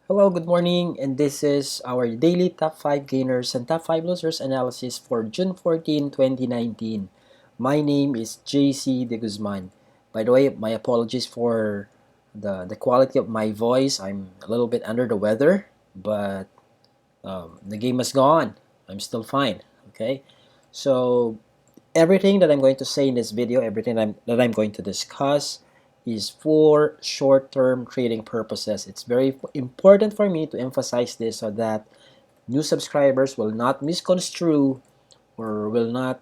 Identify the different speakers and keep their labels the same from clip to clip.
Speaker 1: Hello, good morning, and this is our daily top 5 gainers and top 5 losers analysis for June 14, 2019. My name is JC De Guzman. By the way, my apologies for the quality of my voice. I'm a little bit under the weather, but the game has gone. I'm still fine. Okay, so everything that I'm going to say in this video, everything that I'm going to discuss is for short-term trading purposes. It's very important for me to emphasize this so that new subscribers will not misconstrue or will not,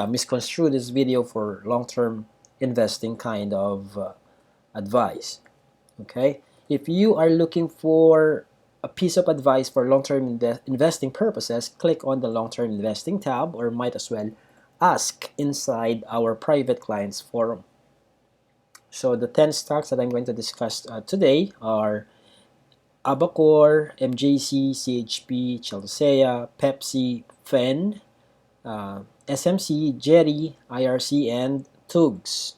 Speaker 1: misconstrue this video for long-term investing kind of advice. Okay, if you are looking for a piece of advice for long-term investing purposes, click on the long-term investing tab, or might as well ask inside our private clients forum. So the 10 stocks that I'm going to discuss today are Abacor, MJC, CHP, Chelsea, Pepsi, PHEN, SMC, GERI, IRC, and TUGS.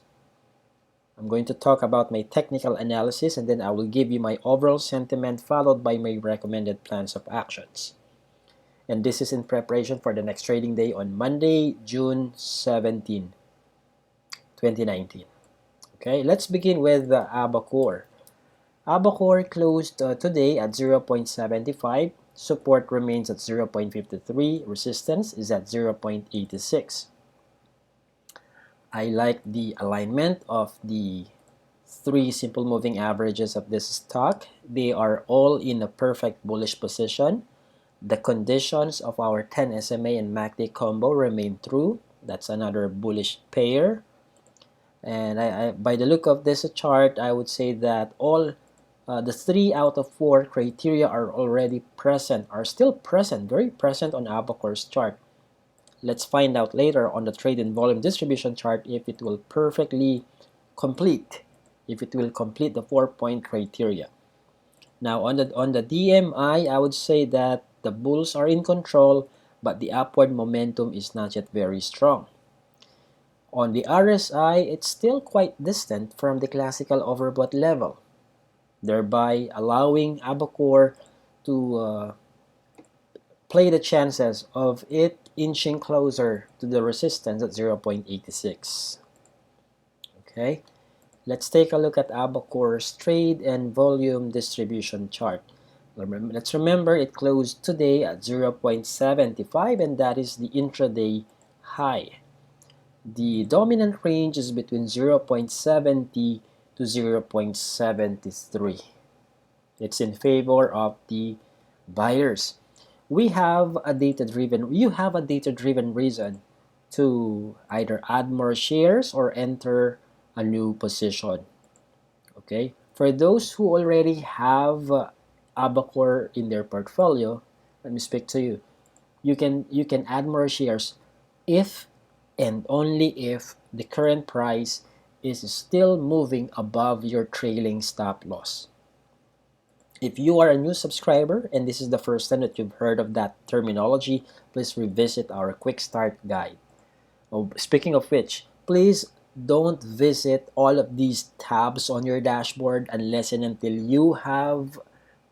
Speaker 1: I'm going to talk about my technical analysis, and then I will give you my overall sentiment followed by my recommended plans of actions. And this is in preparation for the next trading day on Monday, June 17, 2019. Okay, let's begin with the Abacor. Abacor closed today at 0.75. Support remains at 0.53. Resistance is at 0.86. I like the alignment of the three simple moving averages of this stock. They are all in a perfect bullish position. The conditions of our 10 SMA and MACD combo remain true. That's another bullish pair. And by the look of this chart, I would say that all the 3 out of 4 criteria are already present, are still present, very present on Abacor's chart. Let's find out later on the trade and volume distribution chart if it will perfectly complete, if it will complete the 4-point criteria. Now on the DMI, I would say that the bulls are in control, but the upward momentum is not yet very strong. On the RSI, it's still quite distant from the classical overbought level, thereby allowing Abacor to play the chances of it inching closer to the resistance at 0.86. Okay, let's take a look at Abacor's trade and volume distribution chart. Let's remember it closed today at 0.75, and that is the intraday high. The dominant range is between 0.70 to 0.73. It's in favor of the buyers. You have a data-driven reason to either add more shares or enter a new position. Okay, for those who already have Abacor in their portfolio, let me speak to you. You can add more shares if and only if the current price is still moving above your trailing stop loss. If you are a new subscriber and this is the first time that you've heard of that terminology, please revisit our quick start guide. Oh, speaking of which, please don't visit all of these tabs on your dashboard unless and until you have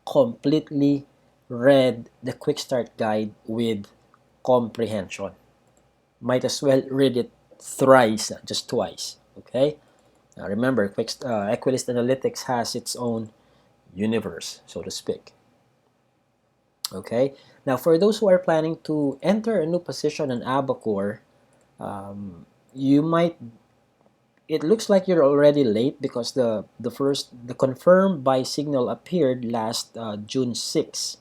Speaker 1: completely read the quick start guide with comprehension. Might as well read it thrice, just twice. Okay. Now remember, Equilist Analytics has its own universe, so to speak. Okay. Now, for those who are planning to enter a new position in Abacor, you might. It looks like you're already late because the confirmed buy signal appeared last June 6.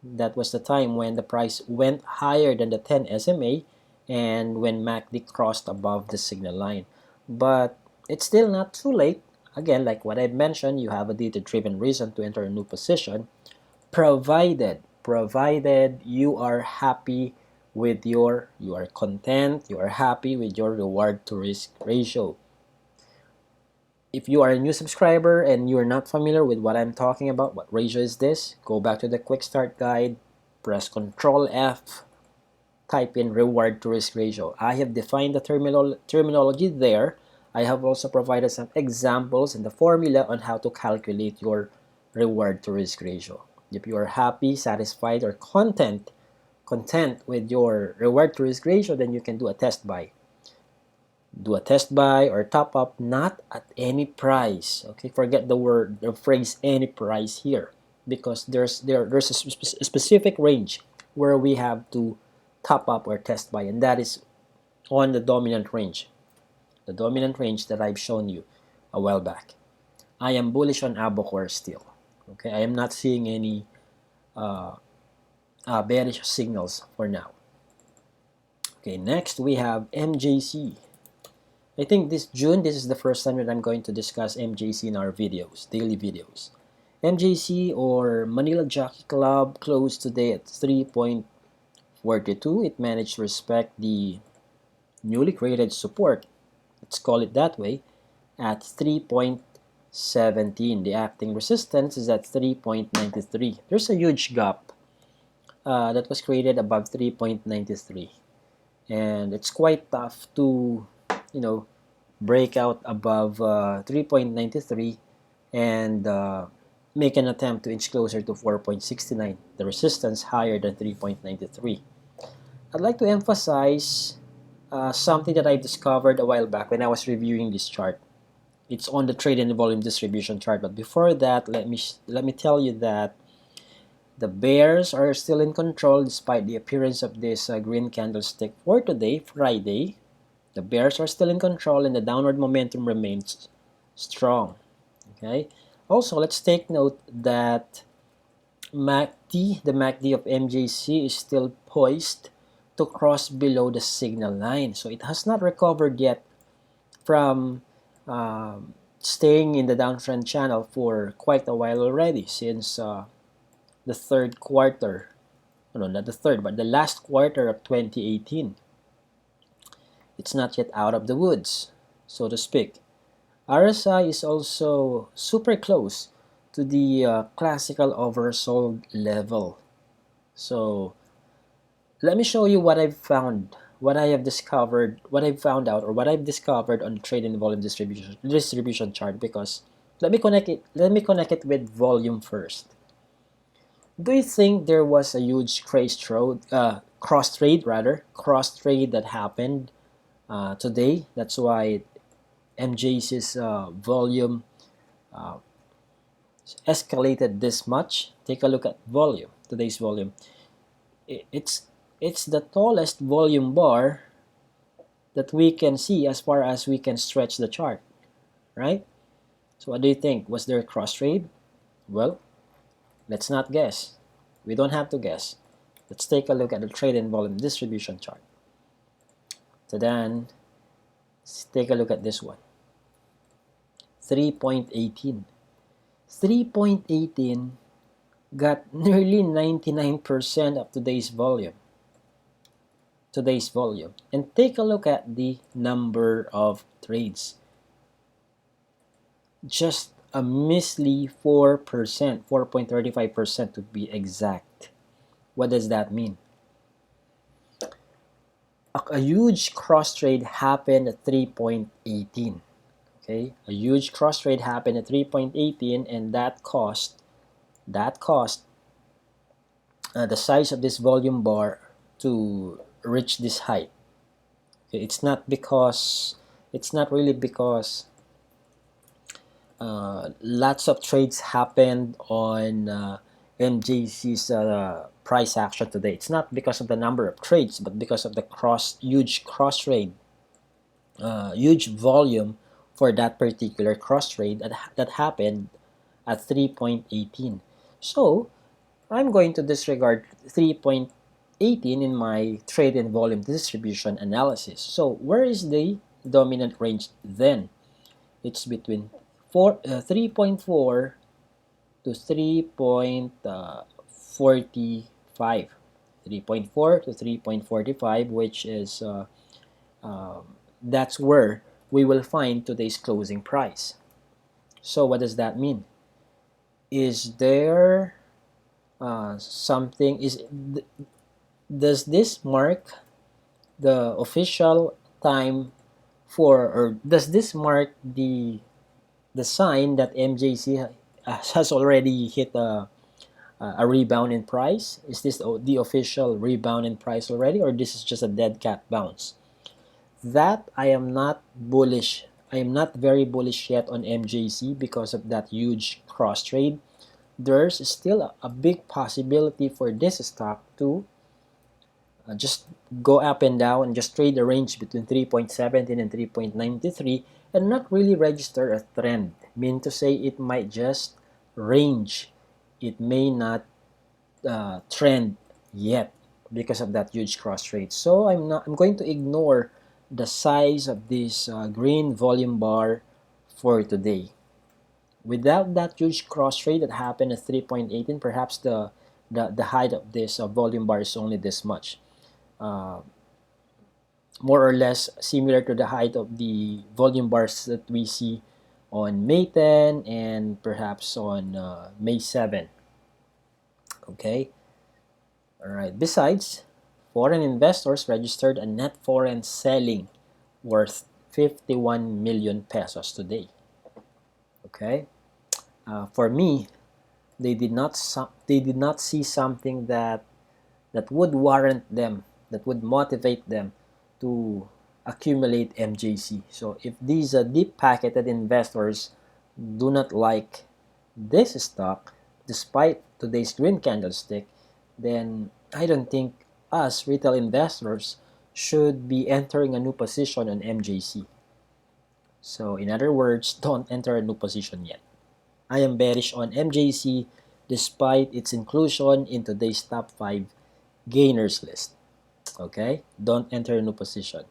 Speaker 1: That was the time when the price went higher than the 10 SMA and when MACD crossed above the signal line. But it's still not too late. Again, like what I mentioned, you have a data-driven reason to enter a new position, provided you are happy with you are content, you are happy with your reward to risk ratio. If you are a new subscriber and you're not familiar with what I'm talking about, what ratio is this, go back to the quick start guide, press Ctrl F, type in reward to risk ratio. I have defined the terminology there. I have also provided some examples and the formula on how to calculate your reward to risk ratio. If you are happy, satisfied, or content with your reward to risk ratio, then you can do a test buy. Do a test buy or top up, not at any price. Okay, forget the phrase any price here, because there's a specific range where we have to top up or test buy, and that is on the dominant range. The dominant range that I've shown you a while back. I am bullish on Abocor still. Okay, I am not seeing any bearish signals for now. Okay, next we have MJC. I think this June, this is the first time that I'm going to discuss MJC in our videos, daily videos. MJC, or Manila Jockey Club, closed today at 3.42. It managed to respect the newly created support, let's call it that way, at 3.17. The acting resistance is at 3.93. There's a huge gap that was created above 3.93, and it's quite tough to, break out above 3.93 and make an attempt to inch closer to 4.69, the resistance higher than 3.93. I'd like to emphasize something that I discovered a while back when I was reviewing this chart. It's on the trade and volume distribution chart, but before that, let me tell you that the bears are still in control despite the appearance of this green candlestick for today, Friday. The bears are still in control and the downward momentum remains strong. Okay. Also, let's take note that the MACD of MJC is still poised to cross below the signal line. So it has not recovered yet from staying in the downtrend channel for quite a while already, since the third quarter, no, not the third, but the last quarter of 2018. It's not yet out of the woods, so to speak. RSI is also super close to the classical oversold level. So let me show you what I've found, what I have discovered, what I've found out, or what I've discovered on trade and volume distribution chart. Because let me connect it with volume first. Do you think there was a huge cross trade that happened today? That's why MJC's volume escalated this much. Take a look at volume, today's volume. It's the tallest volume bar that we can see as far as we can stretch the chart, right? So what do you think? Was there a cross trade? Well, let's not guess. We don't have to guess. Let's take a look at the trade and volume distribution chart. So then, let's take a look at this one. 3.18. 3.18 got nearly 99% of today's volume. And take a look at the number of trades. Just a measly 4%, 4.35% to be exact. What does that mean? A huge cross trade happened at 3.18. Okay, a huge cross trade happened at 3.18, and that cost the size of this volume bar to reach this height. Okay, it's not really because lots of trades happened on MJC's price action today. It's not because of the number of trades, but because of the huge cross trade, huge volume for that particular cross trade that happened at 3.18. So I'm going to disregard 3.18 in my trade and volume distribution analysis. So where is the dominant range then? It's between 3.4 to 3.45. 3.4 to 3.45, which is that's where we will find today's closing price. So what does that mean? Is there something? Does this mark the official time for, or does this mark the sign that MJC has already hit a rebound in price? Is this the official rebound in price already, or this is just a dead cat bounce? That I am not bullish. I am not very bullish yet on MJC because of that huge cross trade. There's still a big possibility for this stock to just go up and down and just trade the range between 3.17 and 3.93 and not really register a trend. Mean to say, it might just range. It may not trend yet because of that huge cross trade. So I'm going to ignore the size of this green volume bar for today. Without that huge cross trade that happened at 3.18, perhaps the height of this volume bar is only this much. Uh, More or less similar to the height of the volume bars that we see on May 10 and perhaps on May 7. Okay. All right. Besides, foreign investors registered a net foreign selling worth 51 million pesos today. Okay. For me, they did not see something that would warrant them, that would motivate them to accumulate MJC. So if these deep pocketed investors do not like this stock, despite today's green candlestick, then I don't think us retail investors should be entering a new position on MJC. So in other words, don't enter a new position yet. I am bearish on MJC despite its inclusion in today's top 5 gainers list. Okay? Don't enter a new position.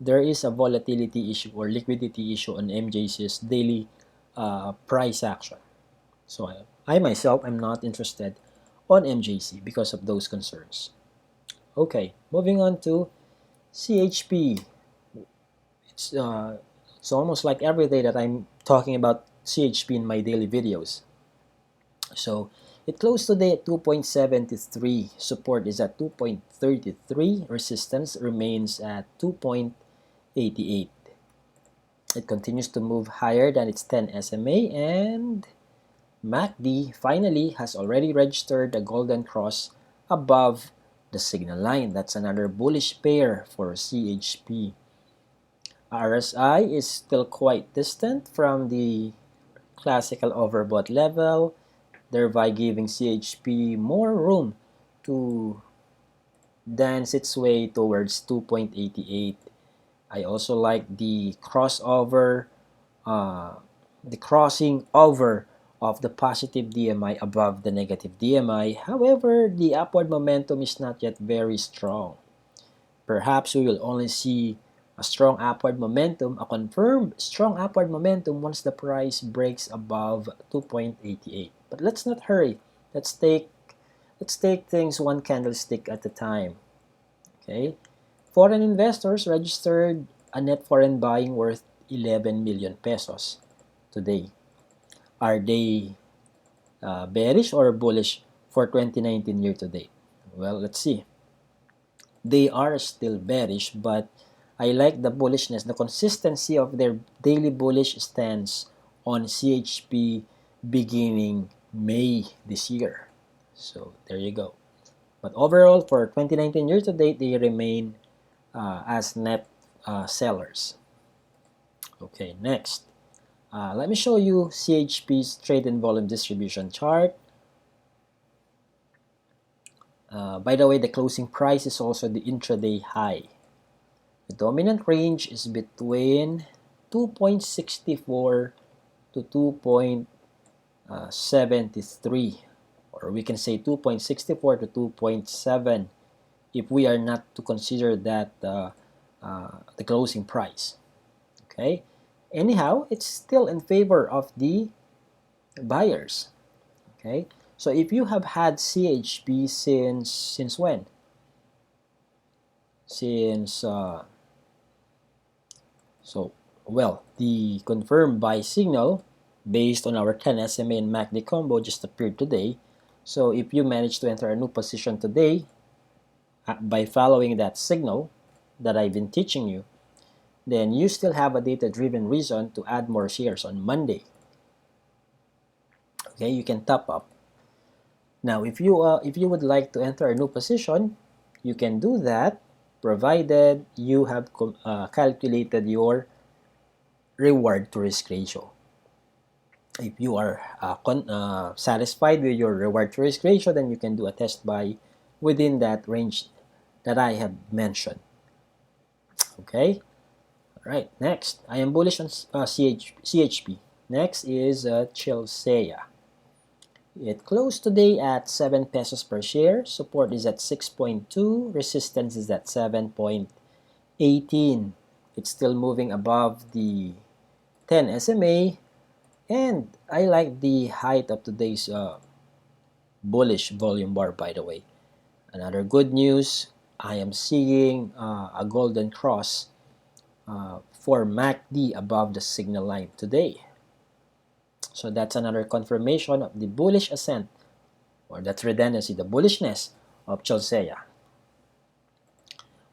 Speaker 1: There is a volatility issue or liquidity issue on MJC's daily price action. So I myself am not interested on MJC because of those concerns. Okay, moving on to CHP. It's it's almost like every day that I'm talking about CHP in my daily videos. So it closed today at 2.73. Support is at 2.33. Resistance remains at 2.88. It continues to move higher than its 10 SMA, and MACD finally has already registered a golden cross above the signal line. That's another bullish pair for CHP. RSI is still quite distant from the classical overbought level, thereby giving CHP more room to dance its way towards 2.88. I also like the crossover, the crossing over of the positive DMI above the negative DMI. However, the upward momentum is not yet very strong. Perhaps we will only see a strong upward momentum, a confirmed strong upward momentum once the price breaks above 2.88. But let's not hurry. Let's take things one candlestick at a time. Okay? Foreign investors registered a net foreign buying worth 11 million pesos today. Are they bearish or bullish for 2019 year to date? Well, let's see. They are still bearish, but I like the bullishness, the consistency of their daily bullish stance on CHP beginning May this year. So there you go. But overall, for 2019 year to date, they remain as net sellers. Okay, next. Let me show you CHP's trade and volume distribution chart. By the way, the closing price is also the intraday high. The dominant range is between 2.64 to 2.73, or we can say 2.64 to 2.7 if we are not to consider that the closing price. Okay. Anyhow, it's still in favor of the buyers. Okay. So if you have had CHP since when? Since the confirmed buy signal based on our 10 SMA and MACD combo just appeared today. So if you manage to enter a new position today by following that signal that I've been teaching you, then you still have a data-driven reason to add more shares on Monday. Okay, you can top up. Now, if you would like to enter a new position, you can do that, provided you have calculated your reward to risk ratio. If you are satisfied with your reward to risk ratio, then you can do a test buy within that range that I have mentioned. Okay. All right. Next, I am bullish on CHP. Next is Chelsea. It closed today at 7 pesos per share. Support is at 6.2. Resistance is at 7.18. It's still moving above the 10 SMA. And I like the height of today's bullish volume bar, by the way. Another good news, I am seeing a golden cross for MACD above the signal line today. So that's another confirmation of the bullish ascent, or that redundancy, the bullishness of Chelsea.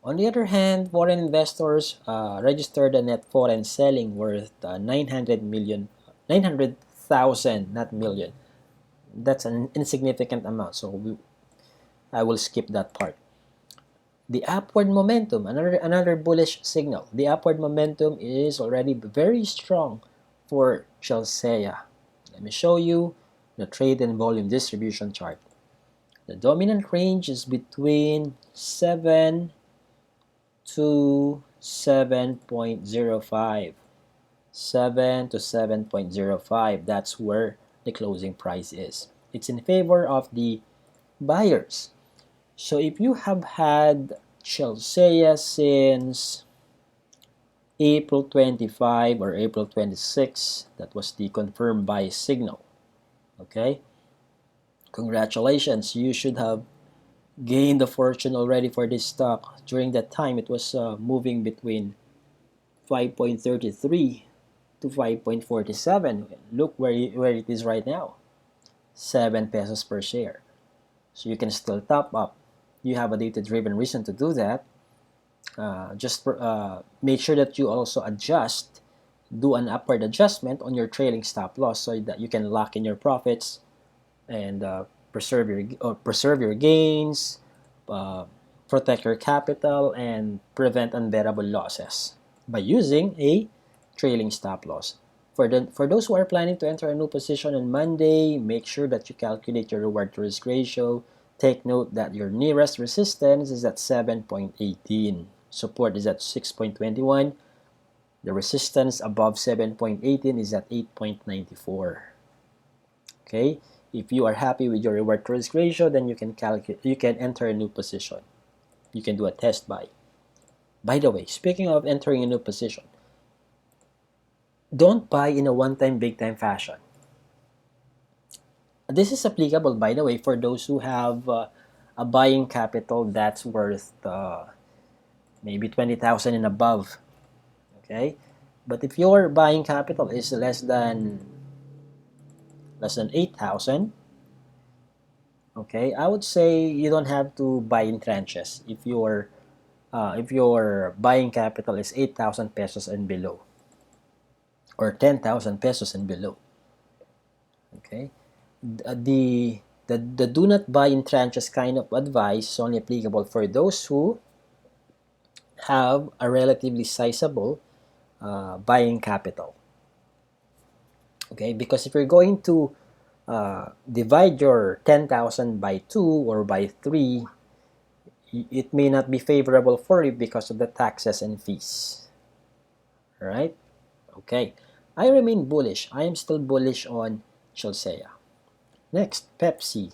Speaker 1: On the other hand, foreign investors registered a net foreign selling worth 900,000, not million. That's an insignificant amount, so I will skip that part. The upward momentum, another bullish signal. The upward momentum is already very strong for Chelsea. Let me show you the trade and volume distribution chart. The dominant range is between 7 to 7.05. 7 to 7.05. That's where the closing price is. It's in favor of the buyers. So if you have had Chelsea since April 25 or April 26, that was the confirmed buy signal. Okay? Congratulations, you should have gained a fortune already for this stock. During that time, it was moving between 5.33 to 5.47. Look where it is right now. 7 pesos per share. So you can still top up. You have a data-driven reason to do that. Just make sure that you also do an upward adjustment on your trailing stop loss so that you can lock in your profits and preserve your gains, protect your capital, and prevent unbearable losses by using a trailing stop loss. For those who are planning to enter a new position on Monday, make sure that you calculate your reward to risk ratio. Take note that your nearest resistance is at 7.18. Support is at 6.21. The resistance above 7.18 is at 8.94. Okay? If you are happy with your reward to risk ratio, then you can enter a new position. You can do a test buy. By the way, speaking of entering a new position, don't buy in a one-time, big-time fashion. This is applicable, by the way, for those who have a buying capital that's worth maybe 20,000 and above. Okay, but if your buying capital is less than 8,000, okay, I would say you don't have to buy in tranches if your buying capital is 8,000 pesos and below, or 10,000 pesos and below. Okay, the do not buy in tranches kind of advice is only applicable for those who have a relatively sizable buying capital. Okay, because if you're going to divide your 10,000 by 2 or by 3, it may not be favorable for you because of the taxes and fees. Alright? Okay. I remain bullish. I am still bullish on Chelsea. Next, Pepsi.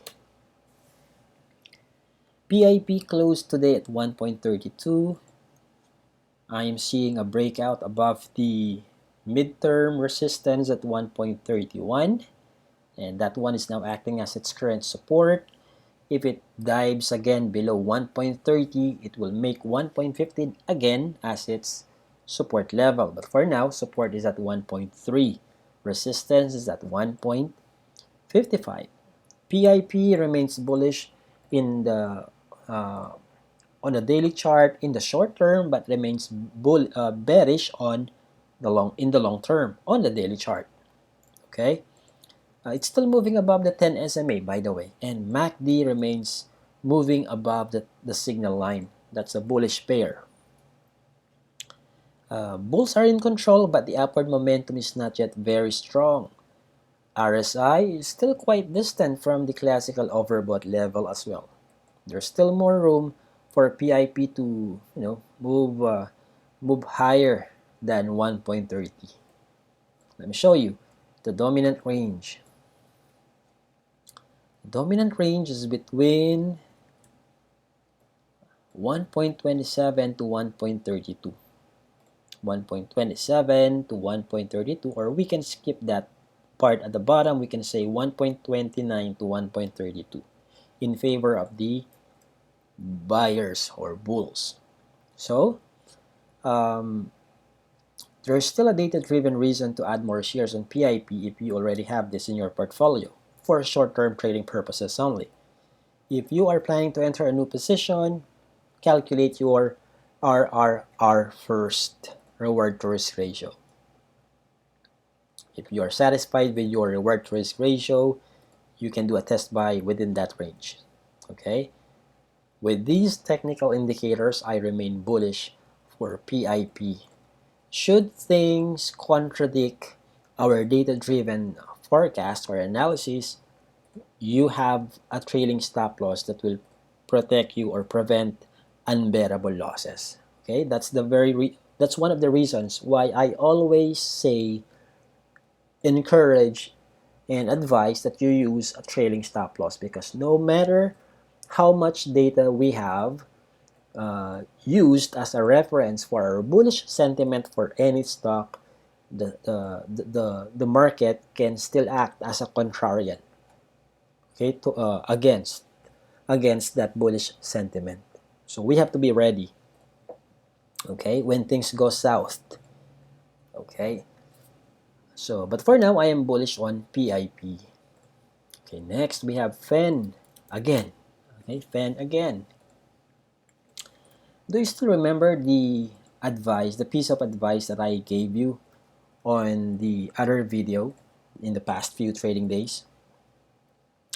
Speaker 1: PIP closed today at 1.32. I am seeing a breakout above the midterm resistance at 1.31, and that one is now acting as its current support. If it dives again below 1.30, it will make 1.15 again as its support level. But for now, support is at 1.3. Resistance is at 1.55. PIP remains bullish in the on the daily chart in the short term, but remains bearish in the long term on the daily chart. Okay, it's still moving above the 10 SMA, by the way, and MACD remains moving above the signal line. That's a bullish pair. Bulls are in control, but the upward momentum is not yet very strong. RSI is still quite distant from the classical overbought level as well. There's still more room for PIP to move higher than 1.30. Let me show you the dominant range. The dominant range is between 1.27 to 1.32. 1.27 to 1.32, or we can skip that part at the bottom. We can say 1.29 to 1.32 in favor of the buyers or bulls. So there's still a data-driven reason to add more shares on PIP if you already have this in your portfolio for short-term trading purposes only. If you are planning to enter a new position, calculate your RRR first, reward to risk ratio. If you are satisfied with your reward to risk ratio, you can do a test buy within that range. Okay? With these technical indicators, I remain bullish for PIP. Should things contradict our data-driven forecast or analysis, you have a trailing stop loss that will protect you or prevent unbearable losses. Okay, that's one of the reasons why I always say, encourage and advise that you use a trailing stop loss, because no matter how much data we have used as a reference for our bullish sentiment for any stock, the market can still act as a contrarian, okay, against that bullish sentiment. So we have to be ready, okay, when things go south. Okay, so but for now I am bullish on PIP. Okay, next we have PHEN again. Okay, PHEN again. Do you still remember the piece of advice that I gave you on the other video in the past few trading days?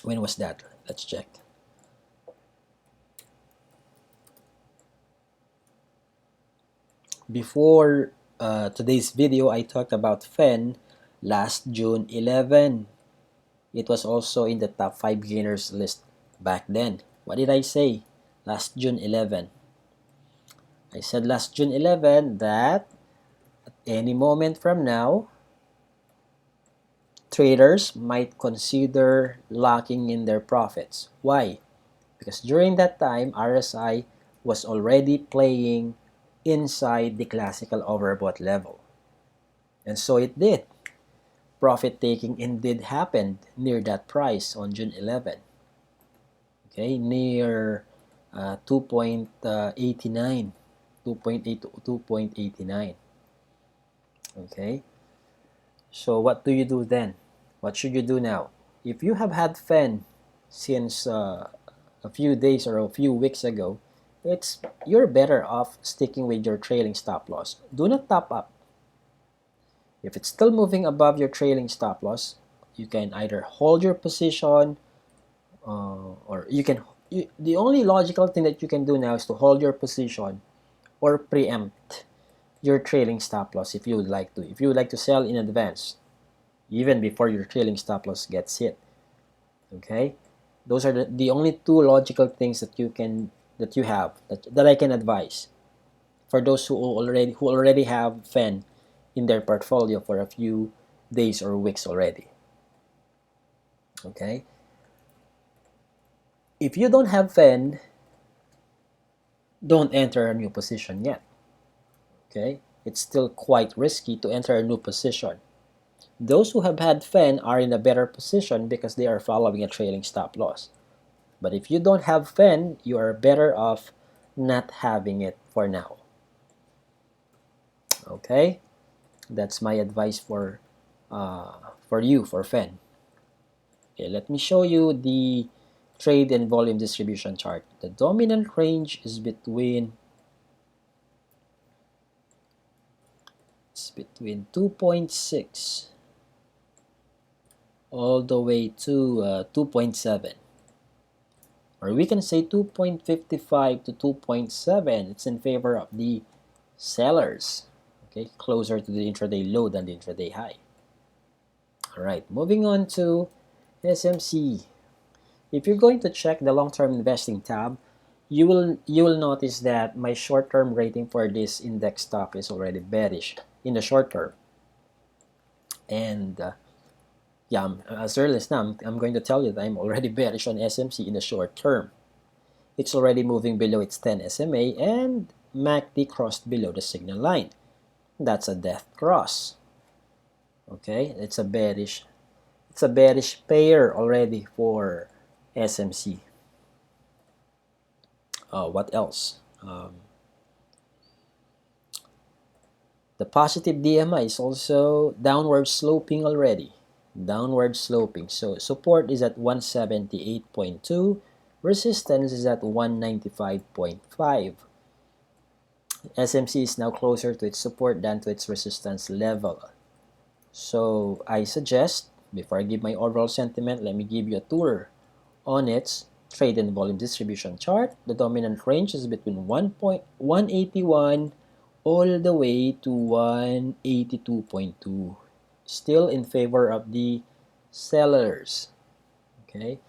Speaker 1: When was that? Let's check. Before today's video, I talked about PHEN last June 11. It was also in the top 5 gainers list back then. What did I say last June 11? I said last June 11 that at any moment from now, traders might consider locking in their profits. Why? Because during that time, RSI was already playing inside the classical overbought level. And so it did. Profit taking indeed happened near that price on June 11. Okay, near 2.89, 2.8 to 2.89. Okay, so what do you do then? What should you do now? If you have had PHEN since a few days or a few weeks ago, you're better off sticking with your trailing stop loss. Do not top up. If it's still moving above your trailing stop loss, you can either hold your position, or the only logical thing that you can do now is to hold your position or preempt your trailing stop loss if you would like to. If you would like to sell in advance, even before your trailing stop loss gets hit. Okay? Those are the only two logical things that you have that I can advise for those who already have PHEN in their portfolio for a few days or weeks already. Okay? If you don't have PHEN, don't enter a new position yet. Okay? It's still quite risky to enter a new position. Those who have had PHEN are in a better position because they are following a trailing stop loss. But if you don't have PHEN, you are better off not having it for now. Okay? That's my advice for PHEN. Okay, let me show you the trade and volume distribution chart. The dominant range is between 2.6 all the way to 2.7, or we can say 2.55 to 2.7. It's in favor of the sellers, okay, closer to the intraday low than the intraday high. All right, moving on to SMC. If you're going to check the long-term investing tab, you will notice that my short-term rating for this index stock is already bearish in the short term. And yeah, as early as now, I'm going to tell you that I'm already bearish on SMC in the short term. It's already moving below its 10 SMA, and MACD crossed below the signal line. That's a death cross. Okay, it's a bearish pair already for SMC. What else? The positive DMI is also downward sloping already. Downward sloping. So support is at 178.2. Resistance is at 195.5. SMC is now closer to its support than to its resistance level. So I suggest, before I give my overall sentiment, let me give you a tour on its trade and volume distribution chart. The dominant range is between 1.181 all the way to 182.2. Still in favor of the sellers. Okay,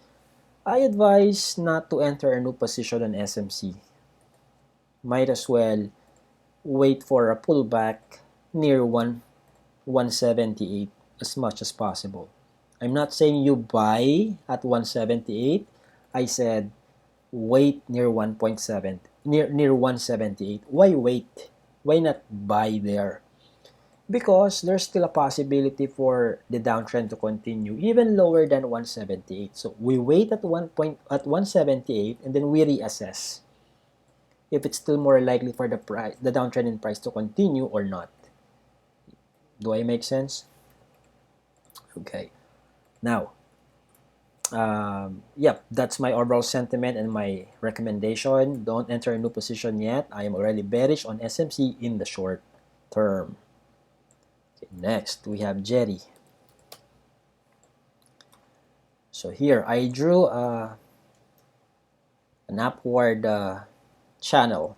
Speaker 1: I advise not to enter a new position on SMC. Might as well wait for a pullback near 178 as much as possible. I'm not saying you buy at 178. I said wait near 1.7, near 178. Why wait? Why not buy there? Because there's still a possibility for the downtrend to continue even lower than 178. So we wait at 178 and then we reassess if it's still more likely for the downtrend in price to continue or not. Do I make sense? Okay. Now, yep, that's my overall sentiment and my recommendation. Don't enter a new position yet. I am already bearish on SMC in the short term. Okay, next, we have GERI. So here, I drew an upward channel.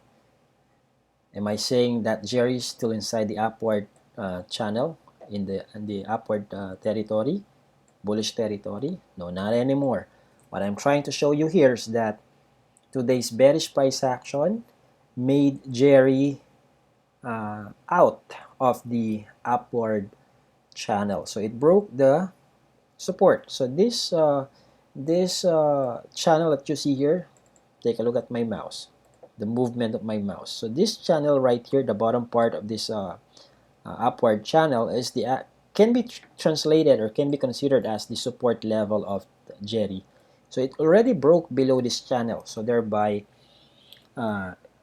Speaker 1: Am I saying that GERI is still inside the upward channel in the upward territory? Bullish territory? No, not anymore. What I'm trying to show you here is that today's bearish price action made GERI out of the upward channel. So it broke the support. So this channel that you see here, take a look at my mouse, the movement of my mouse. So this channel right here, the bottom part of this upward channel is can be translated or can be considered as the support level of GERI. So it already broke below this channel, so thereby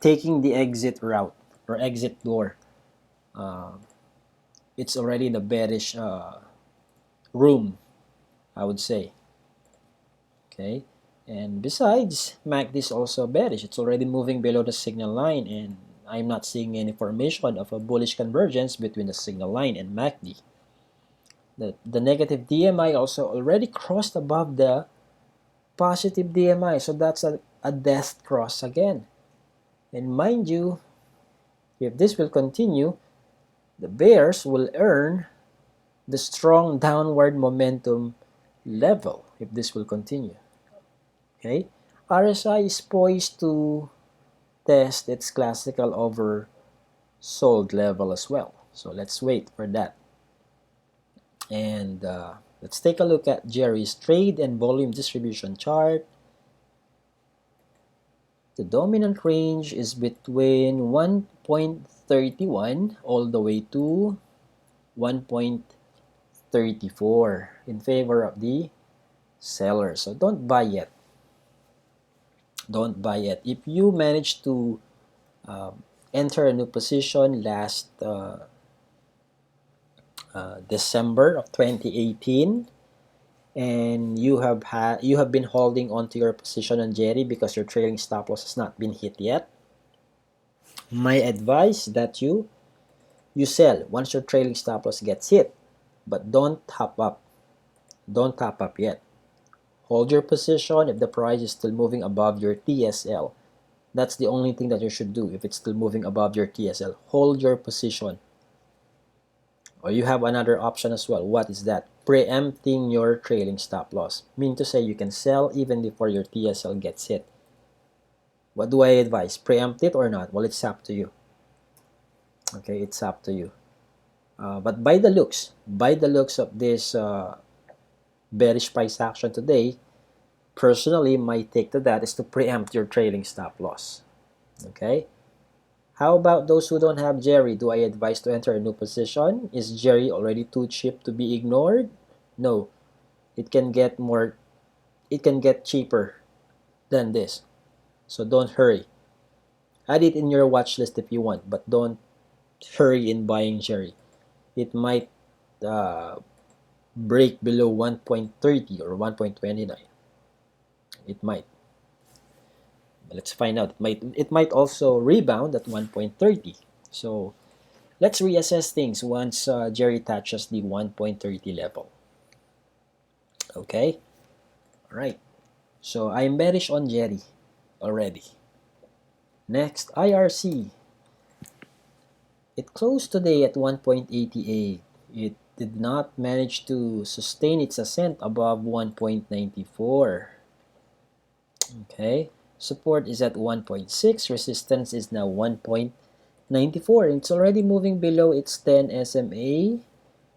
Speaker 1: taking the exit route or exit door. It's already in the bearish room, I would say. Okay, and besides, MACD is also bearish. It's already moving below the signal line, and I'm not seeing any formation of a bullish convergence between the signal line and MACD. The negative DMI also already crossed above the positive DMI, so that's a death cross again. And mind you, if this will continue, the bears will earn the strong downward momentum level if this will continue. Okay, RSI is poised to test its classical oversold level as well. So let's wait for that. And let's take a look at GERI's trade and volume distribution chart. The dominant range is between 1.31 all the way to 1.34 in favor of the seller. So don't buy yet. Don't buy yet. If you manage to enter a new position last December of 2018, and you have been holding on to your position on GERI because your trailing stop loss has not been hit yet, my advice that you sell once your trailing stop loss gets hit, but don't top up. Don't top up yet. Hold your position if the price is still moving above your TSL. That's the only thing that you should do if it's still moving above your TSL. Hold your position. Or you have another option as well. What is that? Preempting your trailing stop loss. Mean to say you can sell even before your TSL gets hit. What do I advise? Preempt it or not? Well, it's up to you. Okay, it's up to you. But by the looks of this bearish price action today, personally, my take to that is to preempt your trailing stop loss. Okay? How about those who don't have GERI? Do I advise to enter a new position? Is GERI already too cheap to be ignored? No. It can get cheaper than this. So don't hurry. Add it in your watch list if you want, but don't hurry in buying GERI. It might break below 1.30 or 1.29. It might. Let's find out. It might also rebound at 1.30. So let's reassess things once GERI touches the 1.30 level. Okay? Alright. So I'm bearish on GERI already. Next, IRC. It closed today at 1.88. It did not manage to sustain its ascent above 1.94. Okay, support is at 1.6, resistance is now 1.94. It's already moving below its 10 SMA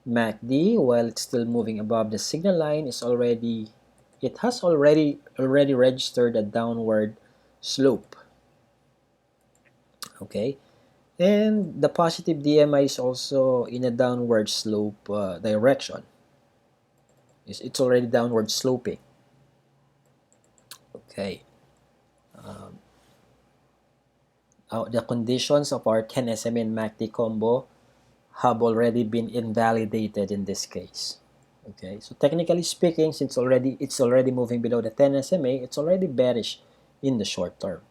Speaker 1: MACD, while it's still moving above the signal line. It has already registered a downward slope. Okay, and the positive DMI is also in a downward slope direction. It's already downward sloping. Okay. The conditions of our 10 SMA and MACD combo have already been invalidated in this case. Okay, so technically speaking, since it's already moving below the 10 SMA, it's already bearish in the short term.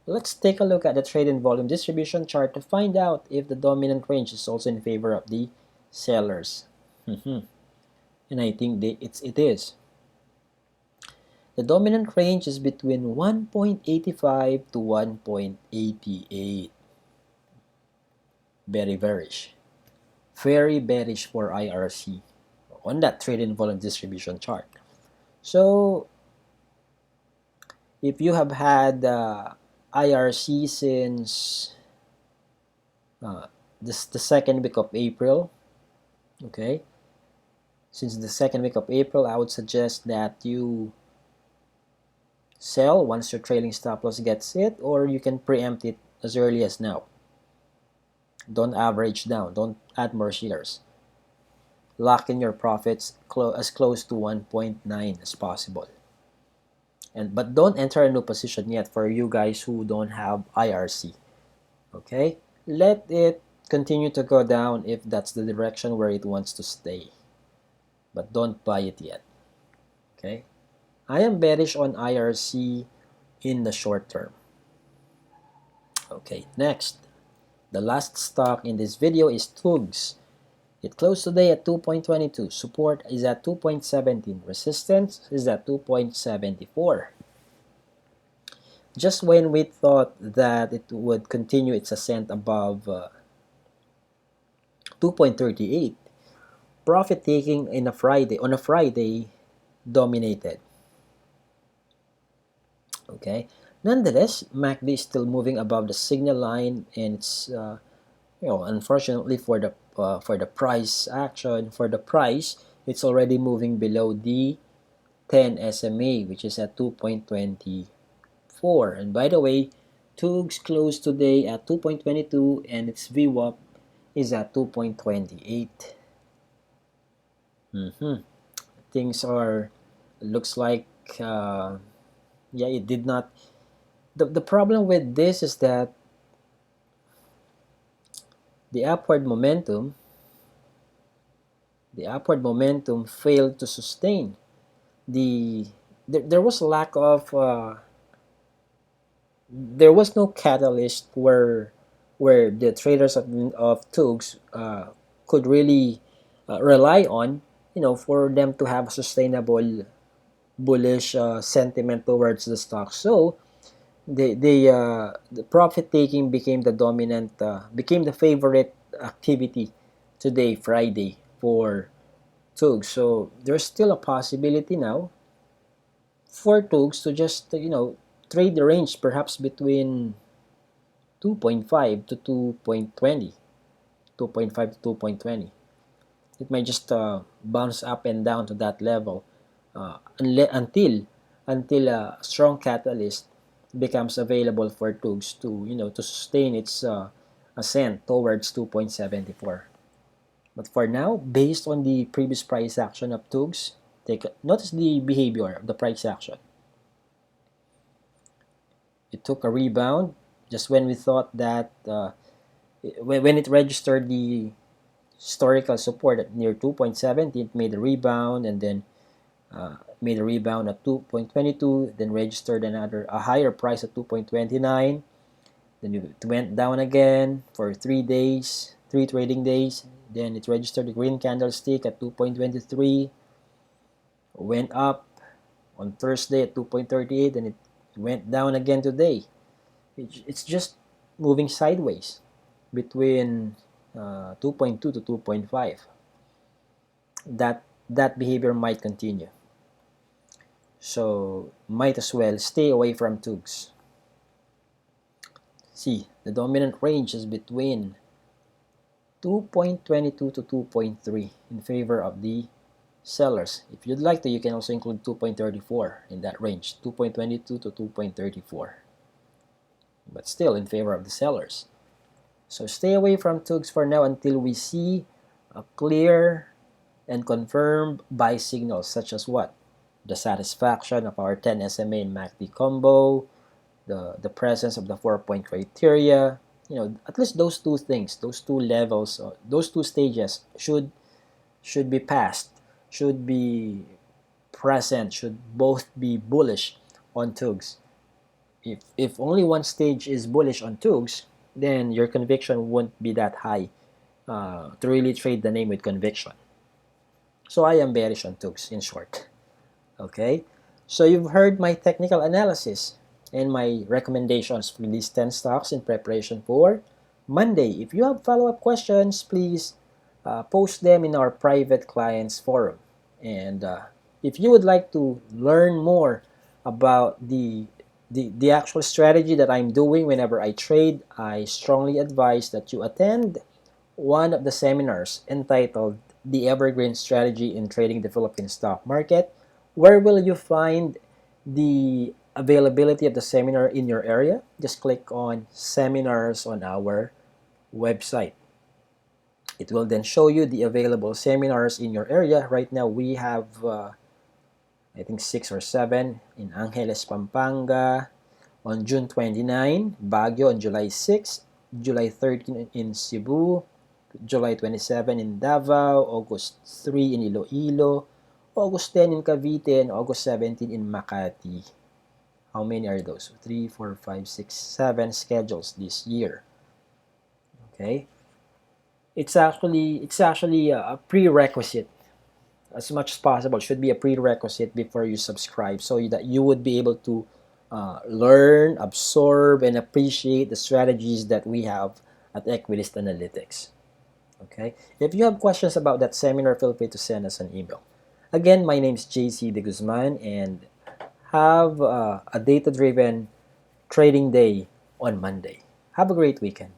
Speaker 1: Let's take a look at the trade and volume distribution chart to find out if the dominant range is also in favor of the sellers. And I think it is. The dominant range is between 1.85 to 1.88. Very bearish. Very bearish for IRC on that trade and volume distribution chart. So if you have had IRC since the second week of April, okay, since the second week of April, I would suggest that you sell once your trailing stop loss gets hit, or you can preempt it as early as now. Don't average down. Don't add more shares. Lock in your profits as close to 1.9 as possible. But don't enter a new position yet for you guys who don't have IRC. Okay? Let it continue to go down if that's the direction where it wants to stay. But don't buy it yet. Okay? I am bearish on IRC in the short term. Okay, next. The last stock in this video is TUGS. It closed today at 2.22. Support is at 2.17. Resistance is at 2.74. Just when we thought that it would continue its ascent above 2.38, profit taking on a Friday dominated. Okay. Nonetheless, MACD is still moving above the signal line, and it's unfortunately for the price action, it's already moving below the 10 SMA, which is at 2.24. And by the way, TUGS closed today at 2.22, and its VWAP is at 2.28. Things looks like it did not. The problem with this is that the upward momentum failed to sustain the there was a lack of there was no catalyst where the traders of TUGS could really rely on, for them to have a sustainable bullish sentiment towards the stock. So the profit taking became the dominant, became the favorite activity today, Friday, for TUGS. So there's still a possibility now for TUGS to just, trade the range perhaps between 2.5 to 2.20, 2.5 to 2.20. It might just bounce up and down to that level until a strong catalyst becomes available for TUGS to, to sustain its ascent towards 2.74. But for now, based on the previous price action of TUGS, notice the behavior of the price action. It took a rebound just when we thought that when it registered the historical support at near 2.70, it made a rebound, and then made a rebound at 2.22, then registered a higher price at 2.29. Then it went down again for 3 days, 3 trading days. Then it registered the green candlestick at 2.23, went up on Thursday at 2.38, and it went down again today. It's just moving sideways between 2.2 to 2.5. That behavior might continue. So might as well stay away from TUGS. See, the dominant range is between 2.22 to 2.3 in favor of the sellers. If you'd like to, you can also include 2.34 in that range, 2.22 to 2.34. But still in favor of the sellers. So stay away from TUGS for now until we see a clear and confirmed buy signals, such as what? The satisfaction of our 10 SMA and MACD combo, the presence of the 4-point criteria. At least those two things, those two levels, those two stages should be passed, should be present, should both be bullish on TUGS. If only one stage is bullish on TUGS, then your conviction won't be that high to really trade the name with conviction. So I am bearish on TUGS, in short. Okay, so you've heard my technical analysis and my recommendations for these 10 stocks in preparation for Monday. If you have follow-up questions, please post them in our private clients forum. And if you would like to learn more about the actual strategy that I'm doing whenever I trade, I strongly advise that you attend one of the seminars entitled The Evergreen Strategy in Trading the Philippine Stock Market. Where will you find the availability of the seminar in your area? Just click on seminars on our website. It will then show you the available seminars in your area. Right now we have I think 6 or 7 in Angeles, Pampanga on June 29, Baguio on July 6, July 13 in Cebu, July 27 in Davao, August 3 in Iloilo, August 10 in Cavite, and August 17 in Makati. How many are those? 3, 4, 5, 6, 7 schedules this year. Okay? It's actually a prerequisite. As much as possible, should be a prerequisite before you subscribe, so that you would be able to learn, absorb, and appreciate the strategies that we have at Equilist Analytics. Okay? If you have questions about that seminar, feel free to send us an email. Again, my name is JC De Guzman, and have a data-driven trading day on Monday. Have a great weekend.